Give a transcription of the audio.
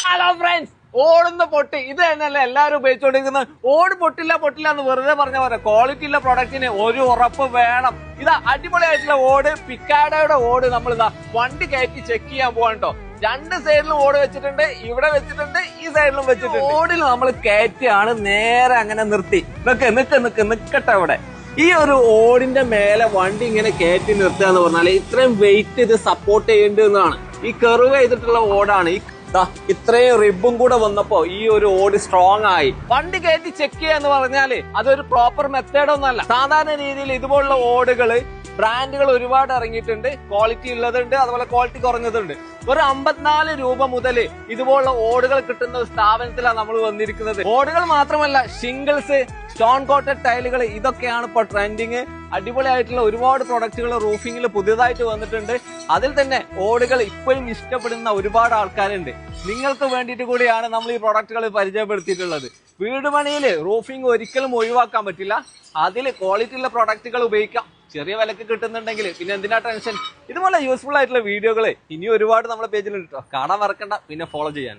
Hello friends, ഓടുന്ന പൊട്ടി ഇത് തന്നെയല്ലേ എല്ലാവരും ഉപയോഗിച്ചുകൊണ്ടിരിക്കുന്നത്. ഓട് പൊട്ടില്ല എന്ന് വെറുതെ പറഞ്ഞ പോലെ ക്വാളിറ്റി ഉള്ള പ്രൊഡക്റ്റിന് ഒരു ഉറപ്പ് വേണം. ഇതാ അടിപൊളിയായിട്ടുള്ള ഓട്, പിക്കാഡോയുടെ ഓട് നമ്മൾ ഇതാ വണ്ടി കയറ്റി ചെക്ക് ചെയ്യാൻ പോകണ്ടോ. രണ്ട് സൈഡിലും ഓട് വെച്ചിട്ടുണ്ട്, ഇവിടെ വെച്ചിട്ടുണ്ട്, ഈ സൈഡിലും വെച്ചിട്ടുണ്ട്. ഓടിൽ നമ്മൾ കയറ്റിയാണ് നേരെ അങ്ങനെ നിർത്തി. നിക്കട്ടെ അവിടെ. ഈ ഒരു ഓടിന്റെ മേലെ വണ്ടി ഇങ്ങനെ കയറ്റി നിർത്തുക എന്ന് പറഞ്ഞാൽ ഇത്രയും വെയിറ്റ് ഇത് സപ്പോർട്ട് ചെയ്യേണ്ടതെന്നാണ്. ഈ കെർവ് ചെയ്തിട്ടുള്ള ഓടാണ്. ഇത്രയും റിബും കൂടെ വന്നപ്പോ ഈ ഒരു ഓട് സ്ട്രോങ് ആയി. വണ്ടി കയറ്റി ചെക്ക് ചെയ്യാന്ന് പറഞ്ഞാല് അതൊരു പ്രോപ്പർ മെത്തേഡ് ഒന്നല്ല. സാധാരണ രീതിയിൽ ഇതുപോലുള്ള ഓടുകള് ബ്രാൻഡുകൾ ഒരുപാട് ഇറങ്ങിയിട്ടുണ്ട്. ക്വാളിറ്റി ഉള്ളതുണ്ട്, അതുപോലെ ക്വാളിറ്റി കുറഞ്ഞതുണ്ട്. ഒരു 54 രൂപ മുതൽ ഇതുപോലുള്ള ഓടുകൾ കിട്ടുന്ന ഒരു സ്ഥാപനത്തിലാണ് നമ്മൾ വന്നിരിക്കുന്നത്. ഓടുകൾ മാത്രമല്ല, ഷിംഗിൾസ്, സ്റ്റോൺ കോട്ടഡ് ടൈലുകൾ, ഇതൊക്കെയാണ് ഇപ്പൊ ട്രെൻഡിങ്. അടിപൊളിയായിട്ടുള്ള ഒരുപാട് പ്രൊഡക്റ്റുകൾ റൂഫിംഗിൽ പുതിയതായിട്ട് വന്നിട്ടുണ്ട്. അതിൽ തന്നെ ഓടുകൾ ഇപ്പോഴും ഇഷ്ടപ്പെടുന്ന ഒരുപാട് ആൾക്കാരുണ്ട്. നിങ്ങൾക്ക് വേണ്ടിയിട്ട് കൂടിയാണ് നമ്മൾ ഈ പ്രൊഡക്റ്റുകൾ പരിചയപ്പെടുത്തിയിട്ടുള്ളത്. വീട് പണിയിൽ റൂഫിംഗ് ഒരിക്കലും ഒഴിവാക്കാൻ പറ്റില്ല. അതിൽ ക്വാളിറ്റി ഉള്ള പ്രൊഡക്റ്റുകൾ ഉപയോഗിക്കാം. ചെറിയ വിലക്ക് കിട്ടുന്നുണ്ടെങ്കിൽ പിന്നെ എന്തിനാ ടെൻഷൻ. ഇതുപോലെ യൂസ്ഫുൾ ആയിട്ടുള്ള വീഡിയോകൾ ഇനി ഒരുപാട് നമ്മുടെ പേജിലുണ്ട് കേട്ടോ. കാണാൻ മറക്കണ്ട, പിന്നെ ഫോളോ ചെയ്യാൻ.